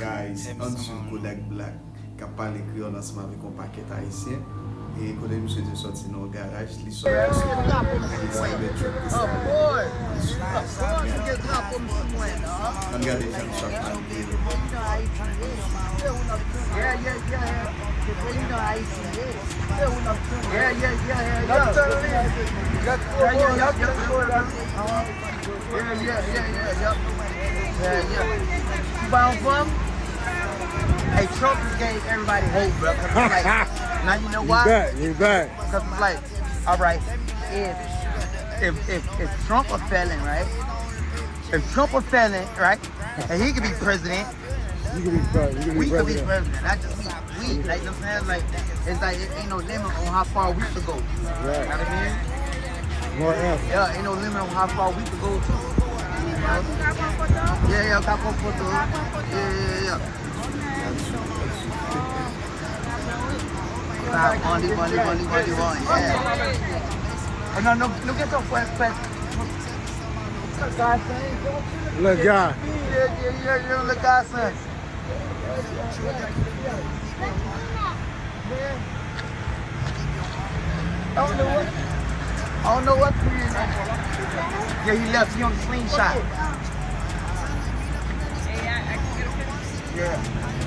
guys en dessous Kodak Black qui a parlé créole ensemble avec un paquet haïtien. Et quand monsieur est sorti dans le garage, il sort de ce Oh boy! on regarde les gens chaque Yeah. Hey, Trump just gave everybody hope, bro. 'Cause it's like, now you know why? You back. Because it's like, all right, if Trump a felon, right? If Trump a felon, right? And he could be president, You can be president. we could be president. Not just we. Like, you know what I'm saying? Like, it's like, it ain't no limit on how far we could go. Right. You know what I mean? More answers. Yeah, ain't no limit on how far we could go too. Yeah, got one photo. Yeah. Money, yeah. Oh, no, look at the first question. Look, guy. Yeah, look at son. I don't know what to do. Yeah, he left. He on the slingshot. Yeah.